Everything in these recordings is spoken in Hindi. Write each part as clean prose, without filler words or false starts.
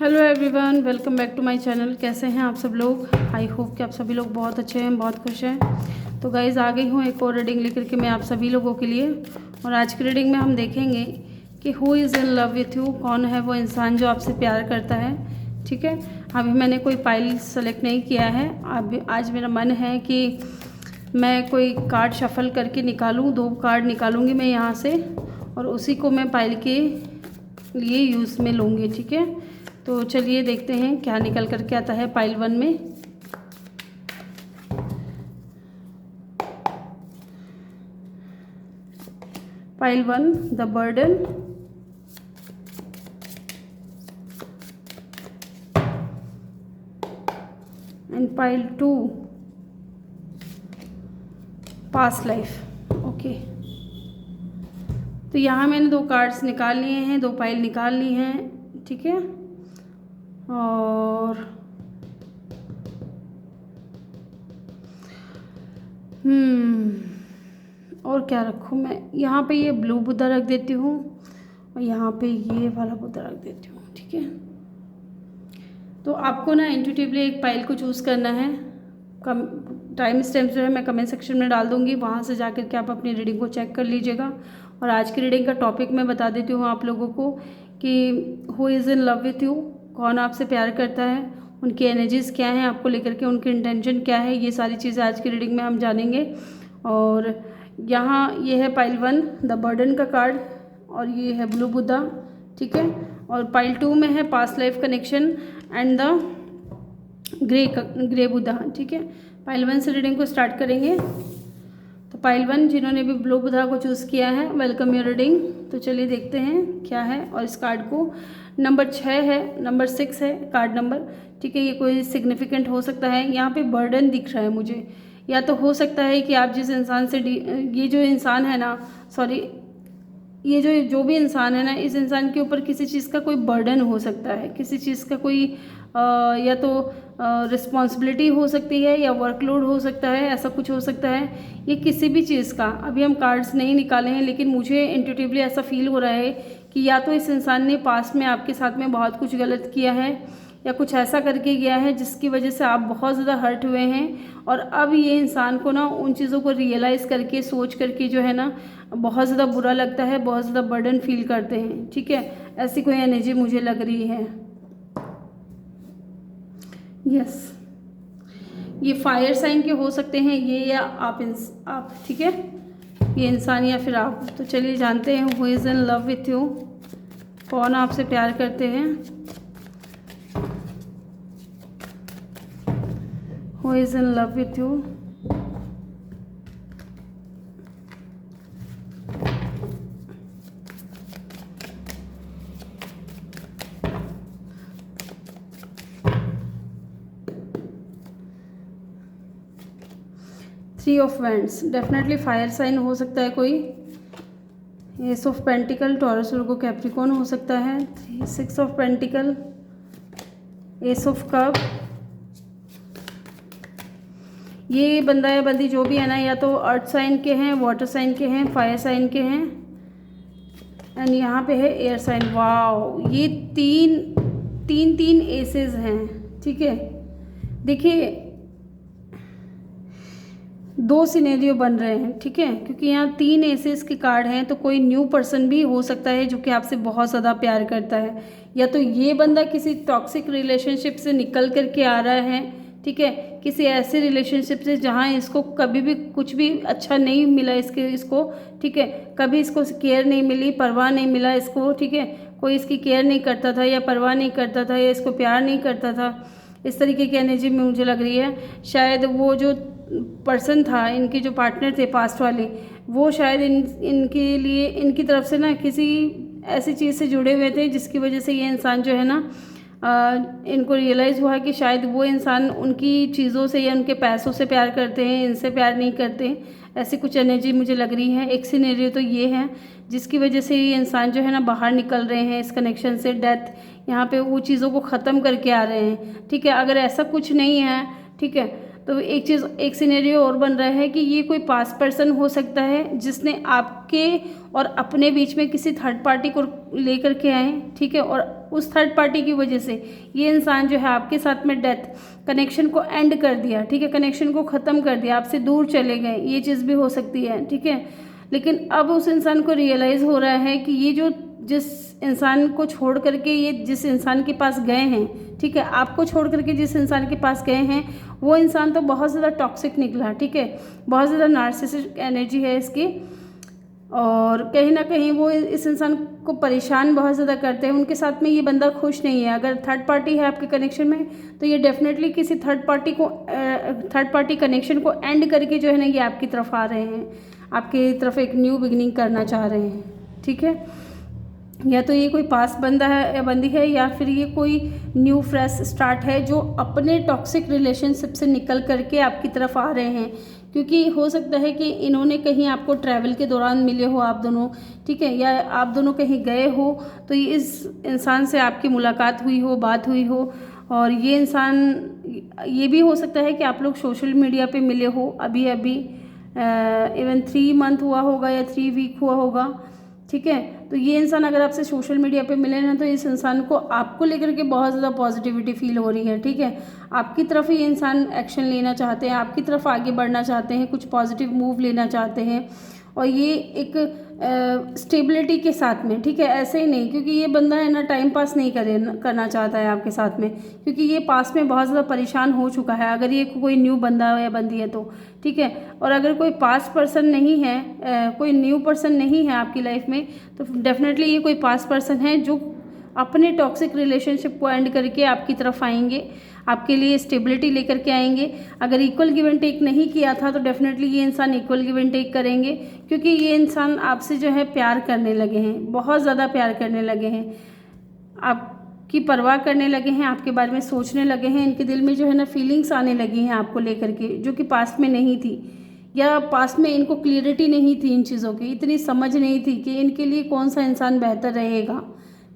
Hello everyone, welcome back to my channel. कैसे हैं आप सब लोग? आई होप कि आप सभी लोग बहुत अच्छे हैं, बहुत खुश हैं। तो गाइज़ आ गई हूँ एक और रीडिंग लेकर के मैं आप सभी लोगों के लिए। और आज की रीडिंग में हम देखेंगे कि who is in love with you, कौन है वो इंसान जो आपसे प्यार करता है। ठीक है, अभी मैंने कोई पाइल सेलेक्ट नहीं किया है। अब आज मेरा मन है कि मैं कोई कार्ड शफल करके निकालूँ, 2 कार्ड निकालूँगी मैं यहाँ से और उसी को मैं पाइल के लिए यूज़ में लूँगी। ठीक है, तो चलिए देखते हैं क्या निकल कर के आता है पाइल 1 में। Pile 1 the burden, and pile 2 past life. Okay, तो यहाँ मैंने 2 कार्ड्स निकाल लिए हैं, 2 पाइल निकाल ली हैं। ठीक है, और और क्या रखूँ मैं? यहाँ पे ये ब्लू बुद्धा रख देती हूँ और यहाँ पे ये वाला बुद्धा रख देती हूँ। ठीक है, तो आपको ना इंट्यूटिवली एक पाइल को चूज़ करना है। टाइम स्टैम्प जो है मैं कमेंट सेक्शन में डाल दूँगी, वहाँ से जाकर के आप अपनी रीडिंग को चेक कर लीजिएगा। और आज की रीडिंग का टॉपिक मैं बता देती हूँ आप लोगों को कि who is in love with you, कौन आपसे प्यार करता है, उनकी एनर्जीज़ क्या हैं आपको लेकर के, उनकी इंटेंशन क्या है, ये सारी चीज़ें आज की रीडिंग में हम जानेंगे। और यहाँ ये है पाइल 1 द बर्डन का कार्ड और ये है ब्लू बुद्धा। ठीक है, और पाइल 2 में है past life connection and the grey Buddha. ठीक है, पाइल 1 से रीडिंग को स्टार्ट करेंगे। तो पाइल 1 जिन्होंने भी ब्लू बुद्धा को चूज़ किया है, वेलकम योर रीडिंग। तो चलिए देखते हैं क्या है। और इस कार्ड को नंबर 6 है, नंबर 6 है कार्ड नंबर। ठीक है, ये कोई सिग्निफिकेंट हो सकता है। यहाँ पे बर्डन दिख रहा है मुझे, या तो हो सकता है कि आप जिस इंसान से ये जो इंसान है ना, सॉरी, ये जो भी इंसान है ना, इस इंसान के ऊपर किसी चीज़ का कोई बर्डन हो सकता है, किसी चीज़ का कोई या तो रिस्पॉन्सिबिलिटी हो सकती है या वर्कलोड हो सकता है, ऐसा कुछ हो सकता है। ये किसी भी चीज़ का, अभी हम कार्ड्स नहीं निकाले हैं, लेकिन मुझे इंट्यूटिवली ऐसा फील हो रहा है कि या तो इस इंसान ने पास्ट में आपके साथ में बहुत कुछ गलत किया है या कुछ ऐसा करके गया है जिसकी वजह से आप बहुत ज़्यादा हर्ट हुए हैं। और अब ये इंसान को ना उन चीज़ों को रियलाइज़ करके, सोच करके जो है ना, बहुत ज़्यादा बुरा लगता है, बहुत ज़्यादा बर्डन फील करते हैं। ठीक है, ऐसी कोई एनर्जी मुझे लग रही है। यस, ये फायर साइन के हो सकते हैं, ये या आप। ठीक है, ये इंसान या फिर आप। तो चलिए जानते हैं who is in love with you, कौन आपसे प्यार करते हैं। Who is in love with you, three of wands, definitely fire sign हो सकता है कोई। Ace of pentacle, Taurus Virgo Capricorn हो सकता है। 6 of pentacle, ace of cup. ये बंदा या बंदी जो भी है ना, या तो अर्थ साइन के हैं, वाटर साइन के हैं, फायर साइन के हैं, एंड यहाँ पे है एयर साइन। वाओ, ये तीन एसेस हैं। ठीक है, देखिए 2 सिनेरियो बन रहे हैं। ठीक है, क्योंकि यहाँ 3 एसेस के कार्ड हैं, तो कोई न्यू पर्सन भी हो सकता है जो कि आपसे बहुत ज़्यादा प्यार करता है, या तो ये बंदा किसी टॉक्सिक रिलेशनशिप से निकल कर के आ रहा है। ठीक है, किसी ऐसे रिलेशनशिप से जहाँ इसको कभी भी कुछ भी अच्छा नहीं मिला इसको। ठीक है, कभी इसको केयर नहीं मिली, परवाह नहीं मिला इसको। ठीक है, कोई इसकी केयर नहीं करता था या परवाह नहीं करता था या इसको प्यार नहीं करता था। इस तरीके की एनर्जी में मुझे लग रही है। शायद वो जो पर्सन था, इनके जो पार्टनर थे पास्ट वाले, वो शायद इनके लिए, इनकी तरफ से ना किसी ऐसी चीज़ से जुड़े हुए थे जिसकी वजह से ये इंसान जो है ना, इनको रियलाइज़ हुआ कि शायद वो इंसान उनकी चीज़ों से या उनके पैसों से प्यार करते हैं, इनसे प्यार नहीं करते। ऐसी कुछ एनर्जी मुझे लग रही है। एक सिनेरियो तो ये है जिसकी वजह से ये इंसान जो है ना बाहर निकल रहे हैं इस कनेक्शन से। डेथ, यहाँ पे वो चीज़ों को ख़त्म करके आ रहे हैं। ठीक है, अगर ऐसा कुछ नहीं है, ठीक है, तो एक सिनेरियो और बन रहा है कि ये कोई पास पर्सन हो सकता है जिसने आपके और अपने बीच में किसी थर्ड पार्टी को लेकर के आए, ठीक है, और उस थर्ड पार्टी की वजह से ये इंसान जो है आपके साथ में डेथ कनेक्शन को एंड कर दिया, ठीक है, कनेक्शन को ख़त्म कर दिया, आपसे दूर चले गए, ये चीज़ भी हो सकती है, ठीक है। लेकिन अब उस इंसान को रियलाइज़ हो रहा है कि ये जो जिस इंसान को छोड़ करके ये जिस इंसान के पास गए हैं, ठीक है, आपको छोड़ करके जिस इंसान के पास गए हैं वो इंसान तो बहुत ज़्यादा टॉक्सिक निकला, ठीक है, बहुत ज़्यादा नार्सिसिस्टिक एनर्जी है इसकी, और कहीं ना कहीं वो इस इंसान को परेशान बहुत ज़्यादा करते हैं। उनके साथ में ये बंदा खुश नहीं है। अगर थर्ड पार्टी है आपके कनेक्शन में तो ये डेफिनेटली किसी थर्ड पार्टी कनेक्शन को एंड करके जो है ना ये आपकी तरफ आ रहे हैं, आपकी तरफ एक न्यू बिगिनिंग करना चाह रहे हैं, ठीक है। या तो ये कोई पास बंदा है या बंदी है, या फिर ये कोई न्यू फ्रेश स्टार्ट है जो अपने टॉक्सिक रिलेशनशिप से निकल करके आपकी तरफ आ रहे हैं। क्योंकि हो सकता है कि इन्होंने कहीं आपको ट्रैवल के दौरान मिले हो आप दोनों, ठीक है, या आप दोनों कहीं गए हो तो ये इस इंसान से आपकी मुलाकात हुई हो, बात हुई हो, और ये इंसान ये भी हो सकता है कि आप लोग सोशल मीडिया पे मिले हो अभी इवन 3 मंथ हुआ होगा या 3 वीक हुआ होगा, ठीक है। तो ये इंसान अगर आपसे सोशल मीडिया पे मिले ना तो इस इंसान को आपको लेकर के बहुत ज़्यादा पॉजिटिविटी फील हो रही है, ठीक है, आपकी तरफ ये इंसान एक्शन लेना चाहते हैं, आपकी तरफ आगे बढ़ना चाहते हैं, कुछ पॉजिटिव मूव लेना चाहते हैं, और ये एक स्टेबिलिटी के साथ में, ठीक है, ऐसे ही नहीं, क्योंकि ये बंदा है ना टाइम पास नहीं करना चाहता है आपके साथ में, क्योंकि ये पास में बहुत ज़्यादा परेशान हो चुका है अगर ये कोई न्यू बंदा या बंदी है तो, ठीक है। और अगर कोई पास पर्सन नहीं है, कोई न्यू पर्सन नहीं है आपकी लाइफ में, तो डेफिनेटली ये कोई पास पर्सन है जो अपने टॉक्सिक रिलेशनशिप को एंड करके आपकी तरफ आएंगे, आपके लिए स्टेबिलिटी लेकर के आएंगे। अगर इक्वल गिव एंड टेक नहीं किया था तो डेफिनेटली ये इंसान इक्वल गिव एंड टेक करेंगे, क्योंकि ये इंसान आपसे जो है प्यार करने लगे हैं, बहुत ज़्यादा प्यार करने लगे हैं, आपकी परवाह करने लगे हैं, आपके बारे में सोचने लगे हैं, इनके दिल में जो है ना फीलिंग्स आने लगी हैं आपको लेकर के, जो कि पास्ट में नहीं थी, या पास्ट में इनको क्लियरिटी नहीं थी इन चीज़ों की, इतनी समझ नहीं थी कि इनके लिए कौन सा इंसान बेहतर रहेगा,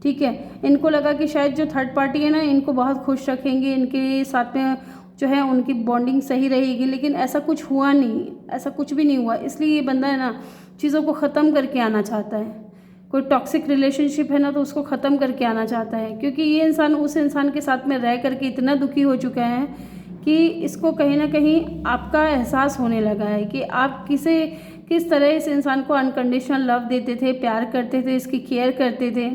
ठीक है। इनको लगा कि शायद जो थर्ड पार्टी है ना इनको बहुत खुश रखेंगे, इनके साथ में जो है उनकी बॉन्डिंग सही रहेगी, लेकिन ऐसा कुछ हुआ नहीं, ऐसा कुछ भी नहीं हुआ। इसलिए ये बंदा है ना चीज़ों को ख़त्म करके आना चाहता है, कोई टॉक्सिक रिलेशनशिप है ना तो उसको ख़त्म करके आना चाहता है, क्योंकि ये इंसान उस इंसान के साथ में रह करके इतना दुखी हो चुका है कि इसको कहीं ना कहीं आपका एहसास होने लगा है कि आप किस तरह इस इंसान को अनकंडीशनल लव देते थे, प्यार करते थे, इसकी केयर करते थे,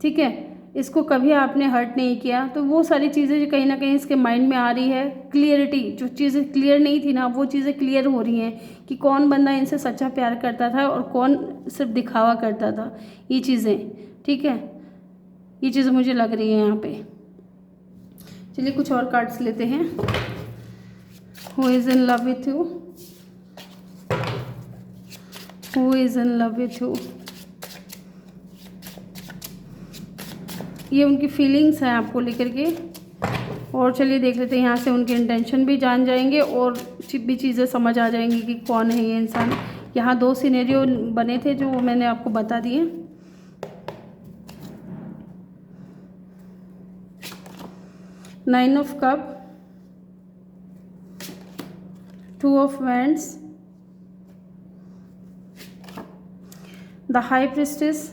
ठीक है, इसको कभी आपने हर्ट नहीं किया। तो वो सारी चीज़ें जो कहीं ना कहीं इसके माइंड में आ रही है, क्लियरिटी, जो चीज़ें क्लियर नहीं थी ना वो चीज़ें क्लियर हो रही हैं कि कौन बंदा इनसे सच्चा प्यार करता था और कौन सिर्फ दिखावा करता था, ये चीज़ें, ठीक है, ये चीज़ें मुझे लग रही है यहाँ पे। चलिए कुछ और कार्ड्स लेते हैं। Who is in love with you, who is in love with you, ये उनकी फीलिंग्स हैं आपको लेकर के। और चलिए देख लेते हैं यहाँ से उनके इंटेंशन भी जान जाएंगे और भी चीज़ें समझ आ जाएंगी कि कौन है ये इंसान। यहाँ 2 सिनेरियो बने थे जो मैंने आपको बता दिए। Nine of cup, 2 of wands, the high priestess,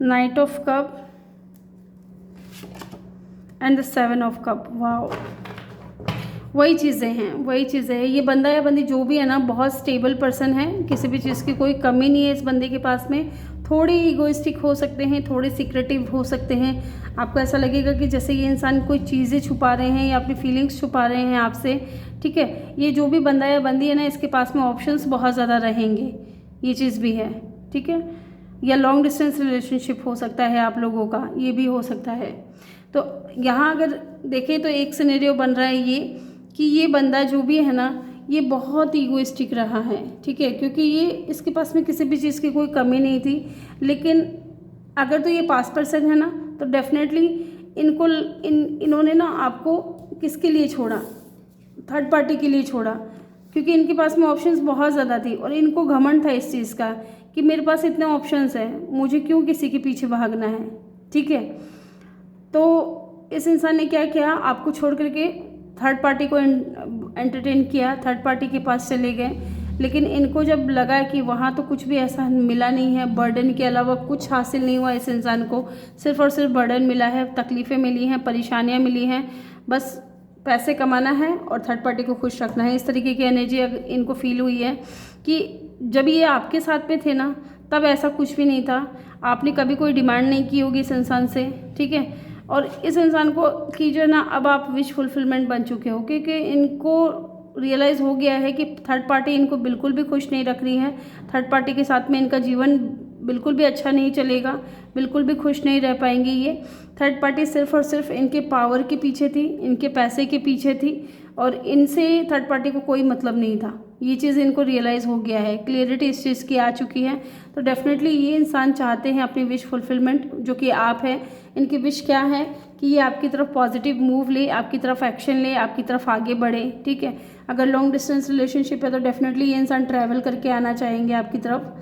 night of cup and the 7 of cup. Wow, वही चीज़ें हैं। ये बंदा या बंदी जो भी है ना बहुत स्टेबल पर्सन है, किसी भी चीज़ की कोई कमी नहीं है इस बंदे के पास में। थोड़े ईगोइस्टिक हो सकते हैं, थोड़े सीक्रेटिव हो सकते हैं, आपको ऐसा लगेगा कि जैसे ये इंसान कोई चीज़ें छुपा रहे हैं या अपनी फीलिंग्स छुपा रहे हैं आपसे, ठीक है। ये जो भी बंदा या बंदी है ना इसके पास में ऑप्शंस बहुत ज़्यादा रहेंगे, ये चीज़ भी है, ठीक है। या लॉन्ग डिस्टेंस रिलेशनशिप हो सकता है आप लोगों का, ये भी हो सकता है। तो यहाँ अगर देखें तो एक सिनेरियो बन रहा है ये कि ये बंदा जो भी है ना ये बहुत ईगोइस्टिक रहा है, ठीक है, क्योंकि ये इसके पास में किसी भी चीज़ की कोई कमी नहीं थी। लेकिन अगर तो ये पास पर्सन है ना तो डेफिनेटली इन्होंने ना आपको किसके लिए छोड़ा, थर्ड पार्टी के लिए छोड़ा, क्योंकि इनके पास में ऑप्शंस बहुत ज़्यादा थी और इनको घमंड था इस चीज़ का कि मेरे पास इतने ऑप्शंस हैं, मुझे क्यों किसी के पीछे भागना है, ठीक है। तो इस इंसान ने क्या किया, आपको छोड़ करके थर्ड पार्टी को एंटरटेन किया, थर्ड पार्टी के पास चले गए। लेकिन इनको जब लगा कि वहाँ तो कुछ भी ऐसा मिला नहीं है, बर्डन के अलावा कुछ हासिल नहीं हुआ इस इंसान को, सिर्फ और सिर्फ बर्डन मिला है, तकलीफ़ें मिली हैं, परेशानियाँ मिली हैं, बस पैसे कमाना है और थर्ड पार्टी को खुश रखना है। इस तरीके की एनर्जी इनको फील हुई है कि जब ये आपके साथ में थे ना, तब ऐसा कुछ भी नहीं था, आपने कभी कोई डिमांड नहीं की होगी इस इंसान से, ठीक है। और इस इंसान को की जो है ना, अब आप विश फुलफिलमेंट बन चुके हो, क्योंकि इनको रियलाइज़ हो गया है कि थर्ड पार्टी इनको बिल्कुल भी खुश नहीं रख रही है, थर्ड पार्टी के साथ में इनका जीवन बिल्कुल भी अच्छा नहीं चलेगा, बिल्कुल भी खुश नहीं रह पाएंगे ये। थर्ड पार्टी सिर्फ और सिर्फ इनके पावर के पीछे थी, इनके पैसे के पीछे थी, और इनसे थर्ड पार्टी को कोई मतलब नहीं था। ये चीज़ इनको रियलाइज़ हो गया है, क्लियरिटी इस चीज़ की आ चुकी है। तो डेफिनेटली ये इंसान चाहते हैं अपनी विश फुलफिलमेंट, जो कि आप हैं। इनकी विश क्या है कि ये आपकी तरफ पॉजिटिव मूव ले, आपकी तरफ एक्शन ले, आपकी तरफ आगे बढ़े, ठीक है। अगर लॉन्ग डिस्टेंस रिलेशनशिप है तो डेफिनेटली ये इंसान ट्रैवल करके आना चाहेंगे आपकी तरफ।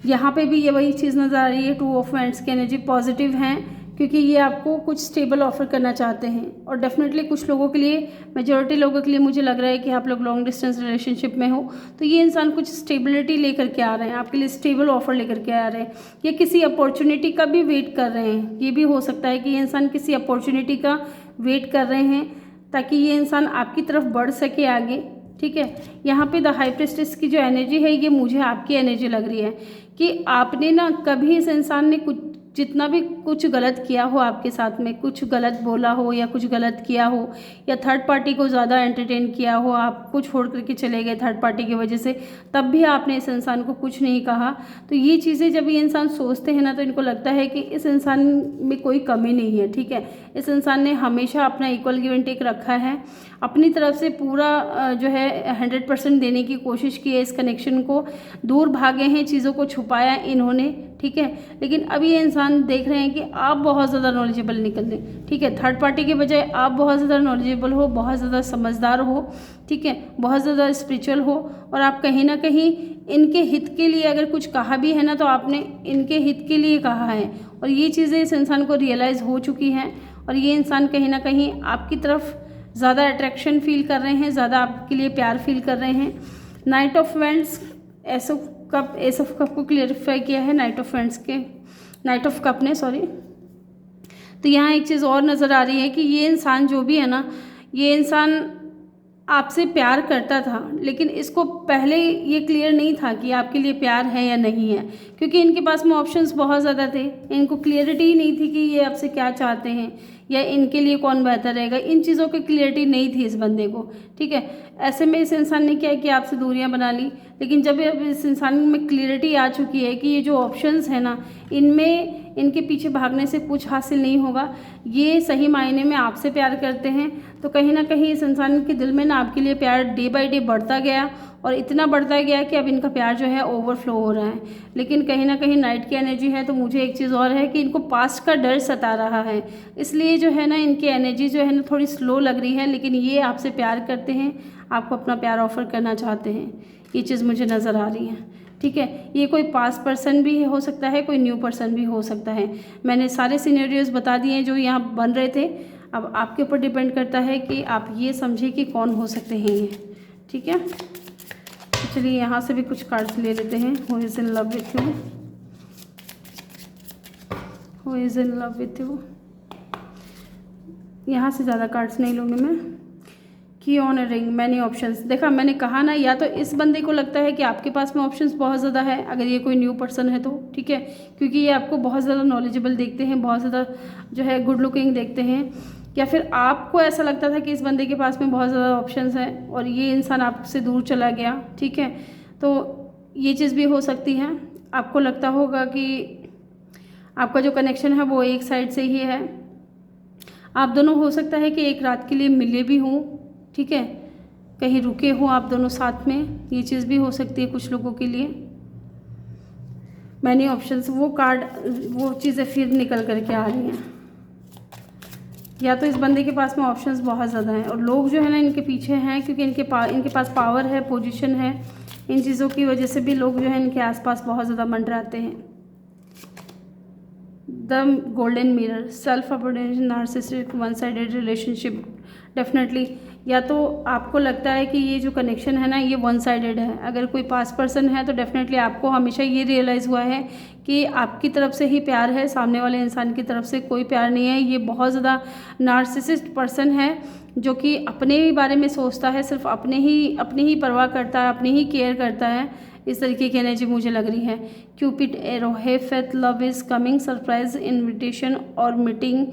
यहाँ पे भी ये वही चीज़ नज़र आ रही है, 2 ऑफ वांड्स की एनर्जी पॉजिटिव हैं, क्योंकि ये आपको कुछ स्टेबल ऑफर करना चाहते हैं। और डेफिनेटली कुछ लोगों के लिए, मेजॉरिटी लोगों के लिए मुझे लग रहा है कि आप लोग लॉन्ग डिस्टेंस रिलेशनशिप में हो, तो ये इंसान कुछ स्टेबिलिटी लेकर के आ रहे हैं, आपके लिए स्टेबल ऑफर लेकर के आ रहे हैं, या किसी अपॉर्चुनिटी का भी वेट कर रहे हैं। ये भी हो सकता है कि ये इंसान किसी अपॉर्चुनिटी का वेट कर रहे हैं ताकि ये इंसान आपकी तरफ बढ़ सके आगे, ठीक है। यहाँ पे द हाई प्रिस्टेस की जो एनर्जी है, ये मुझे आपकी एनर्जी लग रही है कि आपने ना कभी इस इंसान ने कुछ, जितना भी कुछ गलत किया हो आपके साथ में, कुछ गलत बोला हो या कुछ गलत किया हो, या थर्ड पार्टी को ज़्यादा एंटरटेन किया हो, आपको छोड़ करके चले गए थर्ड पार्टी की वजह से, तब भी आपने इस इंसान को कुछ नहीं कहा। तो ये चीज़ें जब ये इंसान सोचते हैं ना, तो इनको लगता है कि इस इंसान में कोई कमी नहीं है, ठीक है। इस इंसान ने हमेशा अपना इक्वल गिव एंड टेक रखा है, अपनी तरफ से पूरा जो है 100% देने की कोशिश की है, इस कनेक्शन को दूर भागे हैं, चीज़ों को छुपाया इन्होंने, ठीक है। लेकिन अब ये इंसान देख रहे हैं कि आप बहुत ज़्यादा नॉलेजेबल निकल रहे, ठीक है। थर्ड पार्टी के बजाय आप बहुत ज़्यादा नॉलेजेबल हो, बहुत ज़्यादा समझदार हो, ठीक है, बहुत ज़्यादा स्पिरिचुअल हो, और आप कहीं ना कहीं इनके हित के लिए अगर कुछ कहा भी है ना, तो आपने इनके हित के लिए कहा है। और ये चीज़ें इस इंसान को रियलाइज़ हो चुकी हैं, और ये इंसान कहीं ना कहीं आपकी तरफ ज़्यादा अट्रैक्शन फील कर रहे हैं, ज़्यादा आपके लिए प्यार फील कर रहे हैं। Night of wands, S of cup को क्लियरिफाई किया है नाइट ऑफ कप ने, सॉरी। तो यहाँ एक चीज़ और नज़र आ रही है कि ये इंसान जो भी है ना, ये इंसान आपसे प्यार करता था, लेकिन इसको पहले ये क्लियर नहीं था कि आपके लिए प्यार है या नहीं है, क्योंकि इनके पास में ऑप्शंस बहुत ज़्यादा थे। इनको क्लियरिटी ही नहीं थी कि ये आपसे क्या चाहते हैं या इनके लिए कौन बेहतर रहेगा। इन चीज़ों की क्लियरिटी नहीं थी इस बंदे को, ठीक है। ऐसे में इस इंसान ने क्या किया, आपसे दूरियां बना ली। लेकिन जब इस इंसान में क्लियरिटी आ चुकी है कि ये जो ऑप्शंस है ना, इनमें इनके पीछे भागने से कुछ हासिल नहीं होगा, ये सही मायने में आपसे प्यार करते हैं, तो कहीं ना कहीं इस इंसान के दिल में ना आपके लिए प्यार डे बाय डे बढ़ता गया, और इतना बढ़ता गया कि अब इनका प्यार जो है ओवरफ्लो हो रहा है। लेकिन कहीं ना कहीं नाइट की एनर्जी है, तो मुझे एक चीज़ और है कि इनको पास्ट का डर सता रहा है, इसलिए जो है ना इनकी एनर्जी जो है ना थोड़ी स्लो लग रही है। लेकिन ये आपसे प्यार करते हैं, आपको अपना प्यार ऑफर करना चाहते हैं, ये चीज़ मुझे नज़र आ रही है, ठीक है। ये कोई पास्ट पर्सन भी हो सकता है, कोई न्यू पर्सन भी हो सकता है। मैंने सारे सिनेरियोज बता दिए हैं जो यहाँ बन रहे थे। अब आपके ऊपर डिपेंड करता है कि आप ये समझिए कि कौन हो सकते हैं ये, ठीक है। चलिए यहाँ से भी कुछ कार्ड्स ले लेते हैं। Who is in love with you, who is in love with you. यहाँ से ज़्यादा कार्ड्स नहीं लूँगी मैं। की on a ring, many options. देखा, मैंने कहा ना, या तो इस बंदे को लगता है कि आपके पास में ऑप्शंस बहुत ज़्यादा है, अगर ये कोई न्यू पर्सन है तो, ठीक है, क्योंकि ये आपको बहुत ज़्यादा नॉलेजेबल देखते हैं, बहुत ज़्यादा जो है गुड लुकिंग देखते हैं। या फिर आपको ऐसा लगता था कि इस बंदे के पास में बहुत ज़्यादा ऑप्शंस हैं और ये इंसान आपसे दूर चला गया, ठीक है। तो ये चीज़ भी हो सकती है। आपको लगता होगा कि आपका जो कनेक्शन है वो एक साइड से ही है। आप दोनों हो सकता है कि एक रात के लिए मिले भी हों, ठीक है, कहीं रुके हों आप दोनों साथ में, ये चीज़ भी हो सकती है कुछ लोगों के लिए। मैनी ऑप्शंस, वो कार्ड, वो चीज़ें फिर निकल करके आ रही हैं। या तो इस बंदे के पास में ऑप्शंस बहुत ज़्यादा हैं और लोग जो है ना इनके पीछे हैं, क्योंकि इनके पास पावर है, पोजीशन है। इन चीज़ों की वजह से भी लोग जो है इनके आसपास बहुत ज़्यादा मंडराते हैं। The golden mirror, self abundance, narcissistic, one sided relationship. Definitely या तो आपको लगता है कि ये जो कनेक्शन है ना ये वन साइडेड है। अगर कोई पास पर्सन है तो डेफिनेटली आपको हमेशा ये रियलाइज़ हुआ है कि आपकी तरफ से ही प्यार है, सामने वाले इंसान की तरफ से कोई प्यार नहीं है। ये बहुत ज़्यादा नार्सिसिस्ट पर्सन है जो कि अपने बारे में सोचता है, सिर्फ अपनी ही परवाह करता है, अपनी ही केयर करता है। इस तरीके की एनर्जी मुझे लग रही है। क्यूपिड एरो है, faith, love is coming, surprise, invitation और मीटिंग।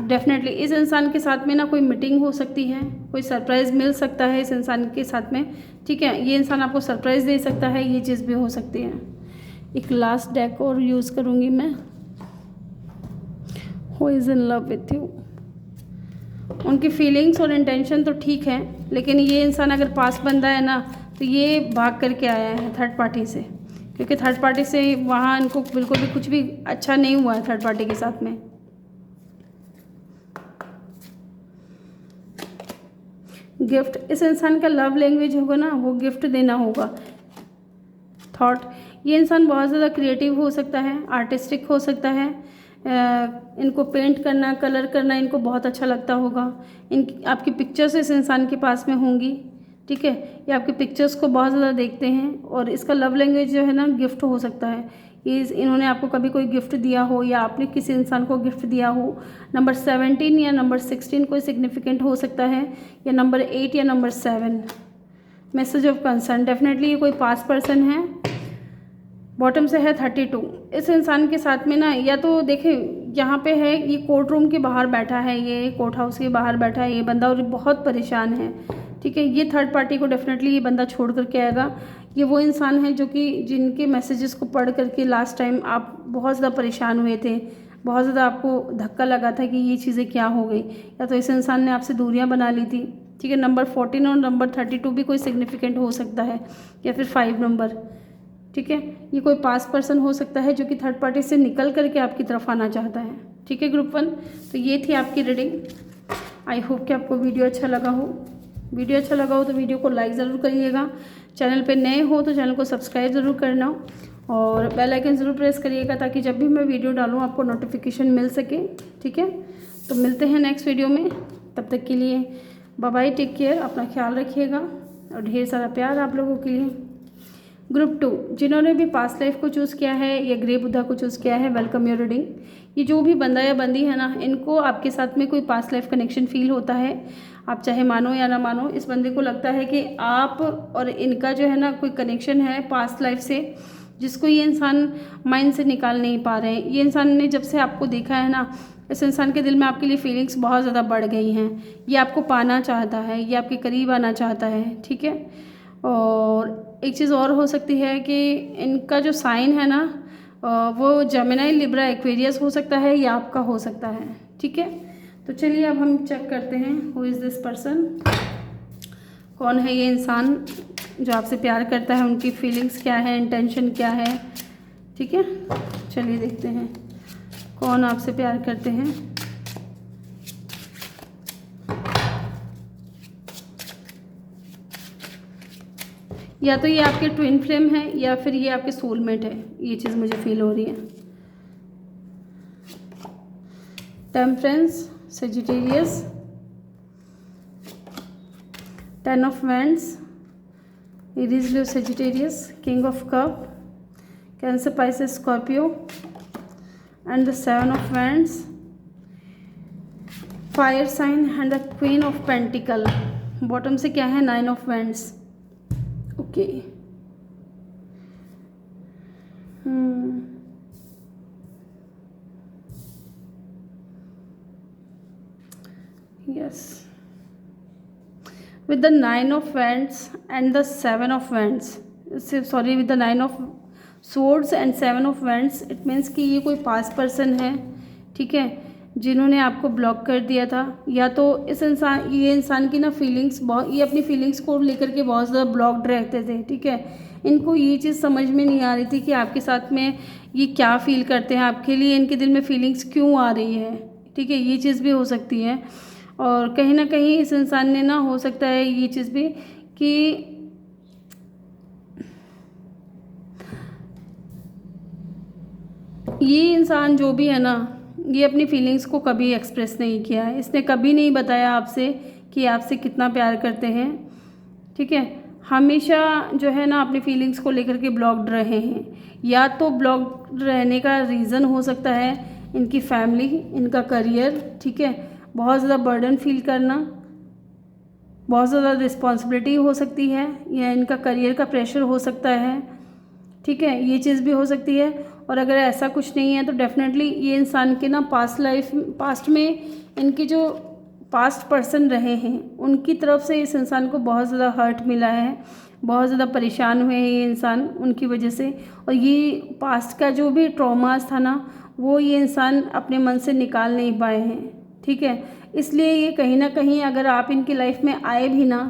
डेफिनेटली इस इंसान के साथ में ना कोई मीटिंग हो सकती है, कोई सरप्राइज़ मिल सकता है इस इंसान के साथ में, ठीक है। ये इंसान आपको सरप्राइज़ दे सकता है, ये चीज़ भी हो सकती है। एक लास्ट डेक और यूज़ करूँगी मैं। Who is in love with you. उनकी फीलिंग्स और इंटेंशन तो ठीक है, लेकिन ये इंसान अगर पास बंदा है ना तो ये भाग करके आया है थर्ड पार्टी से, क्योंकि थर्ड पार्टी से वहाँ इनको बिल्कुल भी कुछ भी अच्छा नहीं हुआ है थर्ड पार्टी के साथ में। गिफ्ट, इस इंसान का लव लैंग्वेज होगा ना वो गिफ्ट देना होगा। थॉट, ये इंसान बहुत ज़्यादा क्रिएटिव हो सकता है, आर्टिस्टिक हो सकता है। इनको पेंट करना, कलर करना इनको बहुत अच्छा लगता होगा। आपकी पिक्चर्स इस इंसान के पास में होंगी, ठीक है। ये आपकी पिक्चर्स को बहुत ज़्यादा देखते हैं और इसका लव लैंग्वेज जो है ना गिफ्ट हो सकता है। इन्होंने आपको कभी कोई गिफ्ट दिया हो या आपने किसी इंसान को गिफ्ट दिया हो। नंबर 17 या नंबर 16 कोई सिग्निफिकेंट हो सकता है, या नंबर 8 या number 7। Message of concern, definitely ये कोई पास पर्सन है। बॉटम से है 32। इस इंसान के साथ में ना या तो देखें यहाँ पे है ये कोर्ट रूम के बाहर बैठा है, ये कोर्ट हाउस के बाहर बैठा है ये बंदा और बहुत परेशान है, ठीक है। ये थर्ड पार्टी को डेफिनेटली ये बंदा छोड़ करके आएगा। ये वो इंसान है जो कि जिनके मैसेजेस को पढ़ करके लास्ट टाइम आप बहुत ज़्यादा परेशान हुए थे, बहुत ज़्यादा आपको धक्का लगा था कि ये चीज़ें क्या हो गई, या तो इस इंसान ने आपसे दूरियां बना ली थी, ठीक है। नंबर 14 और नंबर 32 भी कोई सिग्निफिकेंट हो सकता है, या फिर 5 नंबर, ठीक है। ये कोई पास पर्सन हो सकता है जो कि थर्ड पार्टी से निकल करके आपकी तरफ आना चाहता है, ठीक है ग्रुप 1। तो ये थी आपकी रीडिंग। आई होप कि आपको वीडियो अच्छा लगा हो। वीडियो अच्छा लगा हो तो वीडियो को लाइक ज़रूर करिएगा। चैनल पे नए हो तो चैनल को सब्सक्राइब ज़रूर करना और बेल आइकन ज़रूर प्रेस करिएगा ताकि जब भी मैं वीडियो डालूँ आपको नोटिफिकेशन मिल सके, ठीक है। तो मिलते हैं नेक्स्ट वीडियो में, तब तक के लिए बाय बाय, टेक केयर, अपना ख्याल रखिएगा और ढेर सारा प्यार आप लोगों के लिए। ग्रुप 2 जिन्होंने भी पास्ट लाइफ को चूज़ किया है या ग्रे बुद्धा को चूज़ किया है, वेलकम योर रीडिंग। ये जो भी बंदा या बंदी है ना, इनको आपके साथ में कोई पास्ट लाइफ कनेक्शन फील होता है। आप चाहे मानो या ना मानो, इस बंदे को लगता है कि आप और इनका जो है ना कोई कनेक्शन है पास्ट लाइफ से, जिसको ये इंसान माइंड से निकाल नहीं पा रहे हैं। ये इंसान ने जब से आपको देखा है ना, इस इंसान के दिल में आपके लिए फीलिंग्स बहुत ज़्यादा बढ़ गई हैं। ये आपको पाना चाहता है, ये आपके करीब आना चाहता है, ठीक है। और एक चीज़ और हो सकती है कि इनका जो साइन है ना वो जेमिनी, लिब्रा, एक्वेरियस हो सकता है या आपका हो सकता है, ठीक है। तो चलिए अब हम चेक करते हैं हु इज़ दिस पर्सन। कौन है ये इंसान जो आपसे प्यार करता है, उनकी फीलिंग्स क्या है, इंटेंशन क्या है, ठीक है। चलिए देखते हैं कौन आपसे प्यार करते हैं। या तो ये आपके ट्विन फ्लेम है या फिर ये आपके सोलमेट है, ये चीज़ मुझे फील हो रही है। Temperance, Sagittarius, 10 of wands, Aries, Leo, Sagittarius, king of cup, Cancer, Pisces, Scorpio and the 7 of wands, fire sign and the queen of pentacle. Bottom से क्या है, 9 of wands. Okay yes, with the 9 of wands and the 7 of wands, sorry, with the 9 of swords and 7 of wands, it means कि ये कोई पास पर्सन है, ठीक है, जिन्होंने आपको ब्लॉक कर दिया था। या तो ये इंसान की ना फीलिंग्स बहुत, ये अपनी फीलिंग्स को लेकर के बहुत ज़्यादा ब्लॉक्ड रहते थे, ठीक है। इनको ये चीज़ समझ में नहीं आ रही थी कि आपके साथ में ये क्या फील करते हैं, आपके लिए इनके दिल में फीलिंग्स क्यों आ रही है, ठीक है। ये चीज़ भी हो सकती है। और कहीं ना कहीं इस इंसान ने ना, हो सकता है ये चीज़ भी कि ये इंसान जो भी है ना, ये अपनी फीलिंग्स को कभी एक्सप्रेस नहीं किया है, इसने कभी नहीं बताया आपसे कि आपसे कितना प्यार करते हैं, ठीक है। हमेशा जो है ना अपनी फीलिंग्स को लेकर के ब्लॉक्ड रहे हैं। या तो ब्लॉक्ड रहने का रीज़न हो सकता है इनकी फैमिली, इनका करियर, ठीक है, बहुत ज़्यादा बर्डन फील करना, बहुत ज़्यादा रिस्पॉन्सिबिलिटी हो सकती है, या इनका करियर का प्रेशर हो सकता है, ठीक है, ये चीज़ भी हो सकती है। और अगर ऐसा कुछ नहीं है तो डेफिनेटली ये इंसान के ना पास्ट में इनके जो पास्ट पर्सन रहे हैं उनकी तरफ से इस इंसान को बहुत ज़्यादा हर्ट मिला है, बहुत ज़्यादा परेशान हुए हैं ये इंसान उनकी वजह से। और ये पास्ट का जो भी ट्रॉमास था ना वो ये इंसान अपने मन से निकाल नहीं पाए हैं, ठीक है। इसलिए ये कहीं ना कहीं अगर आप इनकी लाइफ में आए भी ना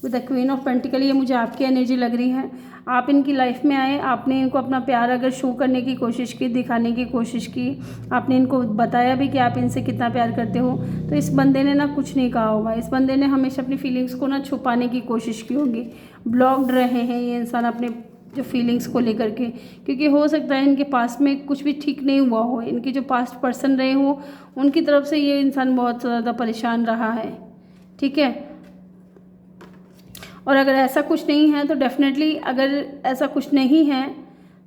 with the queen of pentacle, ये मुझे आपकी एनर्जी लग रही है, आप इनकी लाइफ में आए, आपने इनको अपना प्यार अगर शो करने की कोशिश की, दिखाने की कोशिश की, आपने इनको बताया भी कि आप इनसे कितना प्यार करते हो, तो इस बंदे ने ना कुछ नहीं कहा होगा। इस बंदे ने हमेशा अपनी फीलिंग्स को ना छुपाने की कोशिश की होगी। ब्लॉक्ड रहे हैं ये इंसान अपने जो फीलिंग्स को लेकर के, क्योंकि हो सकता है इनके पास में कुछ भी ठीक नहीं हुआ हो, इनके जो पास्ट पर्सन रहे हो उनकी तरफ से ये इंसान बहुत ज़्यादा परेशान रहा है, ठीक है। और अगर ऐसा कुछ नहीं है तो डेफिनेटली, अगर ऐसा कुछ नहीं है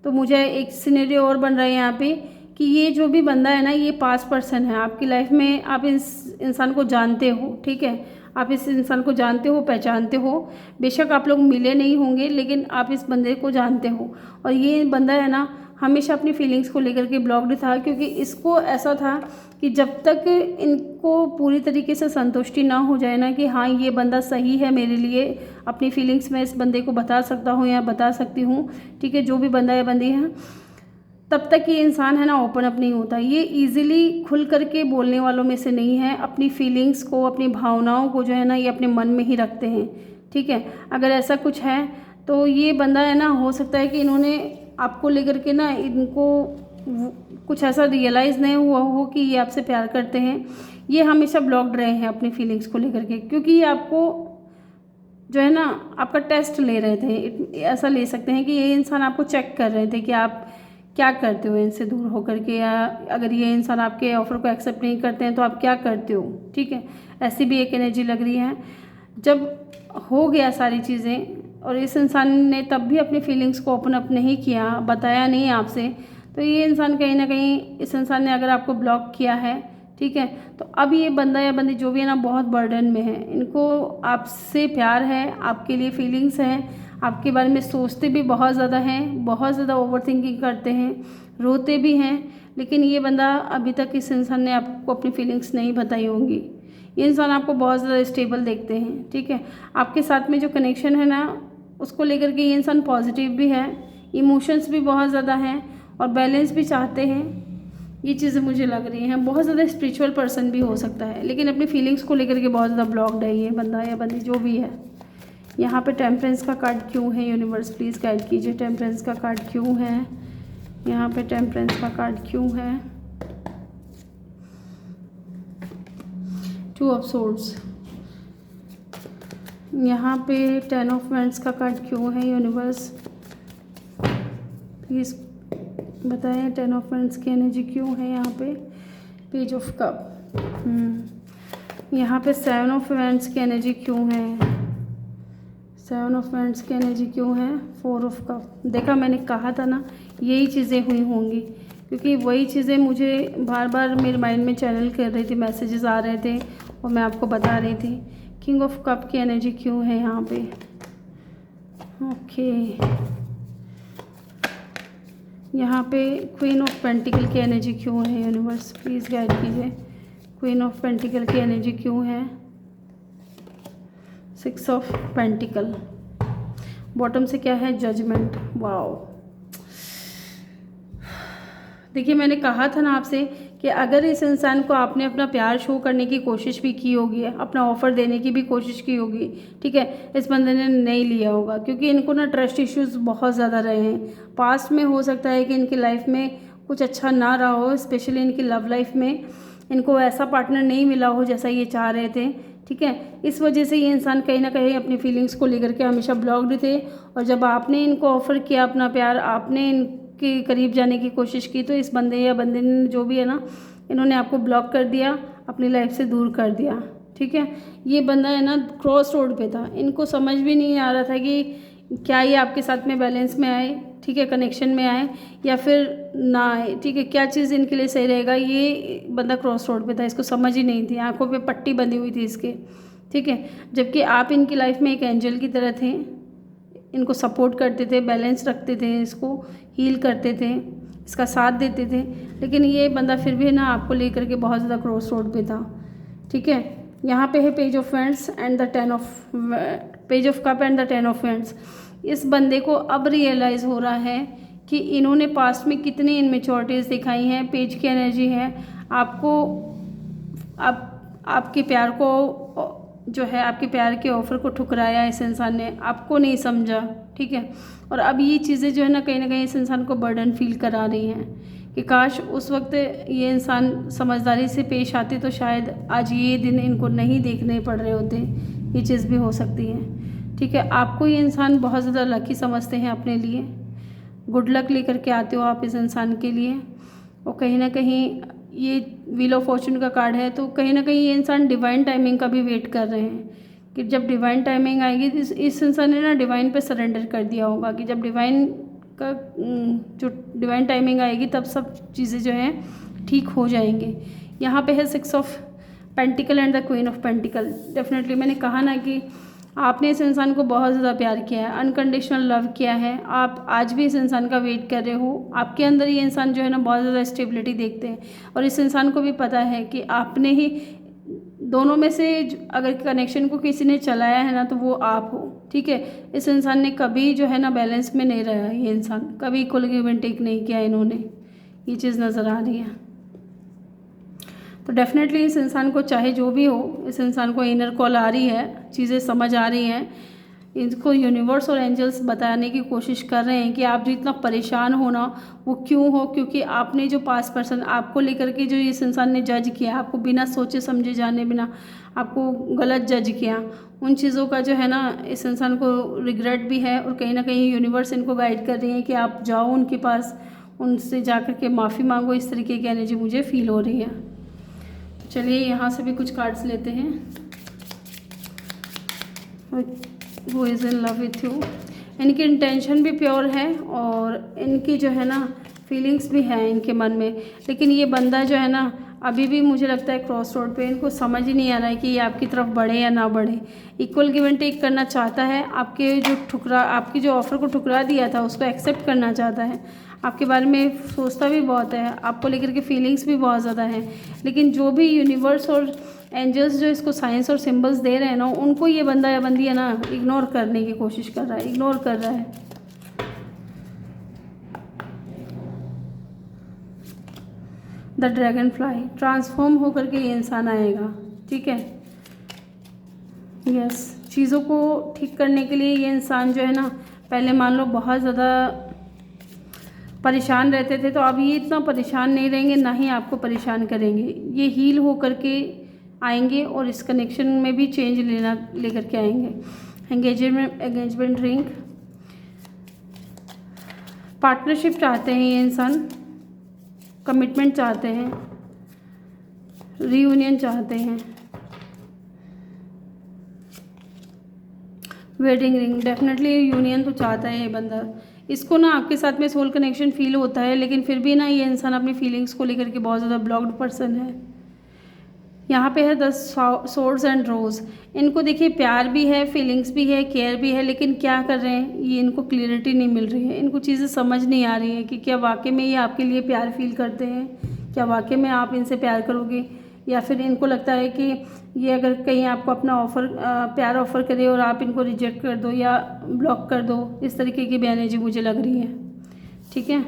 तो मुझे एक सिनेरियो और बन रहा है यहाँ पे कि ये जो भी बंदा है ना ये पास्ट पर्सन है आपकी लाइफ में। आप इस इंसान को जानते हो, ठीक है, आप इस इंसान को जानते हो, पहचानते हो। बेशक आप लोग मिले नहीं होंगे लेकिन आप इस बंदे को जानते हो। और ये बंदा है ना हमेशा अपनी फीलिंग्स को लेकर के ब्लॉक्ड था, क्योंकि इसको ऐसा था कि जब तक इनको पूरी तरीके से संतुष्टि ना हो जाए ना कि हाँ ये बंदा सही है मेरे लिए, अपनी फीलिंग्स मैं इस बंदे को बता सकता हूँ या बता सकती हूँ, ठीक है, जो भी बंदा या बंदी है, तब तक ये इंसान है ना ओपन अप नहीं होता। ये इजीली खुल करके बोलने वालों में से नहीं है। अपनी फीलिंग्स को, अपनी भावनाओं को जो है ना ये अपने मन में ही रखते हैं, ठीक है। अगर ऐसा कुछ है तो ये बंदा है ना, हो सकता है कि इन्होंने आपको लेकर के ना, इनको कुछ ऐसा रियलाइज़ नहीं हुआ हो कि ये आपसे प्यार करते हैं। ये हमेशा ब्लॉक्ड रहे हैं अपनी फीलिंग्स को लेकर के, क्योंकि ये आपको जो है ना आपका टेस्ट ले रहे थे। ऐसा ले सकते हैं कि ये इंसान आपको चेक कर रहे थे कि आप क्या करते हो इनसे दूर होकर के, या अगर ये इंसान आपके ऑफ़र को एक्सेप्ट नहीं करते हैं तो आप क्या करते हो, ठीक है। ऐसी भी एक एनर्जी लग रही है। जब हो गया सारी चीज़ें और इस इंसान ने तब भी अपनी फीलिंग्स को ओपन अप नहीं किया, बताया नहीं आपसे, तो ये इंसान कहीं ना कहीं, इस इंसान ने अगर आपको ब्लॉक किया है, ठीक है, तो अब ये बंदा या बंदी जो भी है ना बहुत बर्डन में है। इनको आपसे प्यार है, आपके लिए फीलिंग्स हैं, आपके बारे में सोचते भी बहुत ज़्यादा हैं, बहुत ज़्यादा ओवर थिंकिंग करते हैं, रोते भी हैं, लेकिन ये बंदा अभी तक, इस इंसान ने आपको अपनी फीलिंग्स नहीं बताई होंगी। ये इंसान आपको बहुत ज़्यादा स्टेबल देखते हैं, ठीक है। आपके साथ में जो कनेक्शन है ना उसको लेकर के ये इंसान पॉजिटिव भी है, इमोशंस भी बहुत ज़्यादा हैं और बैलेंस भी चाहते हैं। ये चीज़ें मुझे लग रही हैं। बहुत ज़्यादा स्पिरिचुअल पर्सन भी हो सकता है, लेकिन अपनी फीलिंग्स को लेकर के बहुत ज़्यादा ब्लॉक्ड है ये बंदा या बंदी जो भी है। यहाँ पे टेम्परेंस का कार्ड क्यों है? यूनिवर्स प्लीज़ गाइड कीजिए, टेम्परेंस का कार्ड क्यों है? यहाँ पे टेम्परेंस का कार्ड क्यों है? Two of swords. यहाँ पे 10 ऑफ वांड्स का कार्ड क्यों है? यूनिवर्स प्लीज़ बताएं 10 ऑफ वांड्स की एनर्जी क्यों है यहाँ पे? Page of cup. यहाँ पे 7 ऑफ वांड्स की एनर्जी क्यों है? 7 ऑफ वांड्स की एनर्जी क्यों है? 4 ऑफ कप। देखा, मैंने कहा था ना यही चीज़ें हुई होंगी, क्योंकि वही चीज़ें मुझे बार बार मेरे माइंड में चैनल कर रही थी, मैसेजेस आ रहे थे और मैं आपको बता रही थी। किंग ऑफ कप की एनर्जी क्यों है यहाँ पे? ओके, यहाँ पे क्वीन ऑफ पेंटिकल की एनर्जी क्यों है? यूनिवर्स प्लीज़ गाइड कीजिए, क्वीन ऑफ पेंटिकल की एनर्जी क्यों है? 6 ऑफ पेंटिकल। बॉटम से क्या है? जजमेंट। वाओ, देखिए मैंने कहा था ना आपसे कि अगर इस इंसान को आपने अपना प्यार शो करने की कोशिश भी की होगी, अपना ऑफ़र देने की भी कोशिश की होगी, ठीक है, इस बंदे ने नहीं लिया होगा, क्योंकि इनको ना ट्रस्ट इश्यूज़ बहुत ज़्यादा रहे हैं पास्ट में। हो सकता है कि इनकी लाइफ में कुछ अच्छा ना रहा हो, स्पेशली इनकी लव लाइफ में इनको ऐसा पार्टनर नहीं मिला हो जैसा ये चाह रहे थे, ठीक है। इस वजह से ये इंसान कहीं ना कहीं अपनी फीलिंग्स को लेकर के हमेशा ब्लॉक्ड थे। और जब आपने इनको ऑफ़र किया अपना प्यार, आपने के करीब जाने की कोशिश की, तो इस बंदे या बंदे ने जो भी है ना इन्होंने आपको ब्लॉक कर दिया, अपनी लाइफ से दूर कर दिया, ठीक है। ये बंदा है ना क्रॉस रोड पे था, इनको समझ भी नहीं आ रहा था कि क्या ये आपके साथ में बैलेंस में आए, ठीक है, कनेक्शन में आए या फिर ना आए, ठीक है, क्या चीज़ इनके लिए सही रहेगा। ये बंदा क्रॉस रोड पे था, इसको समझ ही नहीं थी, आंखों पे पट्टी बंधी हुई थी इसके, ठीक है। जबकि आप इनकी लाइफ में एक एंजल की तरह थे, इनको सपोर्ट करते थे, बैलेंस रखते थे, इसको हील करते थे, इसका साथ देते थे, लेकिन ये बंदा फिर भी ना आपको लेकर के बहुत ज़्यादा क्रॉस रोड पे था, ठीक है। यहाँ पे है page of wands and the page of cup and the 10 of wands. इस बंदे को अब रियलाइज़ हो रहा है कि इन्होंने पास्ट में कितनी इनमेच्योरिटीज़ दिखाई हैं। पेज की एनर्जी है, आपको आपके प्यार को जो है, आपके प्यार के ऑफ़र को ठुकराया इस इंसान ने, आपको नहीं समझा, ठीक है। और अब ये चीज़ें जो है ना कहीं इस इंसान को बर्डन फील करा रही हैं कि काश उस वक्त ये इंसान समझदारी से पेश आते तो शायद आज ये दिन इनको नहीं देखने पड़ रहे होते। ये चीज़ भी हो सकती है, ठीक है। आपको ये इंसान बहुत ज़्यादा लकी समझते हैं अपने लिए, गुड लक लेकर के आते हो आप इस इंसान के लिए। और कहीं ना कहीं ये व्हील ऑफ फॉर्चून का कार्ड है, तो कहीं ना कहीं ये इंसान डिवाइन टाइमिंग का भी वेट कर रहे हैं कि जब डिवाइन टाइमिंग आएगी। इस इंसान ने ना डिवाइन पे सरेंडर कर दिया होगा कि जब डिवाइन टाइमिंग आएगी तब सब चीज़ें जो हैं ठीक हो जाएंगे। यहाँ पे है 6 of pentacle and the queen of pentacle. Definitely मैंने कहा ना कि आपने इस इंसान को बहुत ज़्यादा प्यार किया है, अनकंडीशनल लव किया है, आप आज भी इस इंसान का वेट कर रहे हो। आपके अंदर ये इंसान जो है ना बहुत ज़्यादा स्टेबिलिटी देखते हैं और इस इंसान को भी पता है कि आपने ही दोनों में से अगर कनेक्शन को किसी ने चलाया है ना तो वो आप हो, ठीक है। इस इंसान ने कभी जो है ना बैलेंस में नहीं रहा, ये इंसान कभी इक्वल गिव एंड टेक नहीं किया इन्होंने, ये चीज़ नज़र आ रही है। तो डेफिनेटली इस इंसान को चाहे जो भी हो, इस इंसान को इनर कॉल आ रही है, चीज़ें समझ आ रही हैं, इनको यूनिवर्स और एंजल्स बताने की कोशिश कर रहे हैं कि आप जो इतना परेशान हो ना वो क्यों हो, क्योंकि आपने जो पास्ट पर्सन आपको लेकर के जो इस इंसान ने जज किया, आपको बिना सोचे समझे जाने बिना आपको गलत जज किया, उन चीज़ों का जो है ना इस इंसान को रिग्रेट भी है। और कहीं ना कहीं यूनिवर्स इनको गाइड कर रही है कि आप जाओ उनके पास, उनसे जा कर के माफ़ी मांगो। इस तरीके की एनर्जी मुझे फील हो रही है। चलिए यहाँ से भी कुछ कार्ड्स लेते हैं। वो is in love with you, इनकी इंटेंशन भी प्योर है और इनकी जो है ना फीलिंग्स भी हैं इनके मन में, लेकिन ये बंदा जो है ना अभी भी मुझे लगता है क्रॉस रोड पे, इनको समझ ही नहीं आ रहा है कि ये आपकी तरफ बढ़े या ना बढ़े। इक्वल गिव एंड टेक करना चाहता है, आपकी जो ऑफ़र को ठुकरा दिया था उसको एक्सेप्ट करना चाहता है, आपके बारे में सोचता भी बहुत है, आपको लेकर के फीलिंग्स भी बहुत ज़्यादा हैं, लेकिन जो भी यूनिवर्स और एंजल्स जो इसको साइंस और सिंबल्स दे रहे हैं ना, उनको ये बंदा या बंदी है ना इग्नोर करने की कोशिश कर रहा है, इग्नोर कर रहा है। द ड्रैगन फ्लाई, ट्रांसफॉर्म होकर के ये इंसान आएगा, ठीक है। यस, चीज़ों को ठीक करने के लिए ये इंसान जो है ना पहले मान लो बहुत ज़्यादा परेशान रहते थे, तो अब ये इतना परेशान नहीं रहेंगे, ना ही आपको परेशान करेंगे। ये हील होकर के आएंगे और इस कनेक्शन में भी चेंज लेकर के आएंगे। एंगेजमेंट रिंग, पार्टनरशिप चाहते हैं ये इंसान, कमिटमेंट चाहते हैं, रीयूनियन चाहते हैं। वेडिंग रिंग, डेफिनेटली यूनियन तो चाहता है ये बंदा। इसको ना आपके साथ में सोल कनेक्शन फील होता है, लेकिन फिर भी ना ये इंसान अपनी फीलिंग्स को लेकर के बहुत ज़्यादा ब्लॉक्ड पर्सन है। यहाँ पे है 10 सोर्ड्स एंड रोज। इनको देखिए प्यार भी है, फीलिंग्स भी है, केयर भी है, लेकिन क्या कर रहे हैं ये, इनको क्लियरिटी नहीं मिल रही है, इनको चीज़ें समझ नहीं आ रही है कि क्या वाकई में ये आपके लिए प्यार फील करते हैं, क्या वाकई में आप इनसे प्यार करोगे, या फिर इनको लगता है कि ये अगर कहीं आपको अपना प्यार ऑफ़र करे और आप इनको रिजेक्ट कर दो या ब्लॉक कर दो। इस तरीके की भी एनर्जी मुझे लग रही है, ठीक है।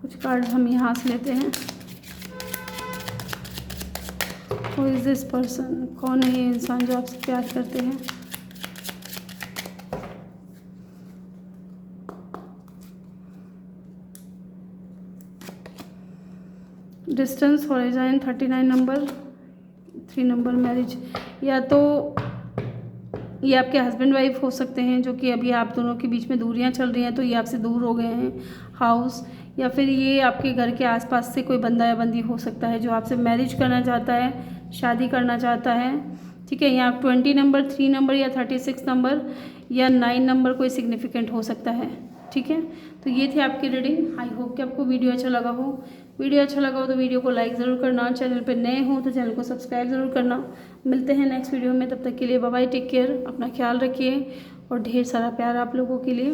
कुछ कार्ड हम यहाँ से लेते हैं। Who is this person? कौन है ये इंसान जो आपसे प्यार करते हैं? Distance, horizon, 39 number, 3 number marriage. या तो ये आपके हस्बैंड वाइफ हो सकते हैं जो कि अभी आप दोनों के बीच में दूरियां चल रही हैं, तो ये आपसे दूर हो गए हैं। हाउस, या फिर ये आपके घर के आसपास से कोई बंदा या बंदी हो सकता है जो आपसे मैरिज करना चाहता है, शादी करना चाहता है। ठीक है, यहाँ 20 नंबर, 3 नंबर या 36 नंबर या 9 नंबर कोई सिग्निफिकेंट हो सकता है। ठीक है, तो ये थी आपकी रीडिंग। आई होप कि आपको वीडियो अच्छा लगा हो। वीडियो अच्छा लगा हो तो वीडियो को लाइक ज़रूर करना, चैनल पर नए हो तो चैनल को सब्सक्राइब ज़रूर करना। मिलते हैं नेक्स्ट वीडियो में, तब तक के लिए बाय बाय, टेक केयर, अपना ख्याल रखिए और ढेर सारा प्यार आप लोगों के लिए।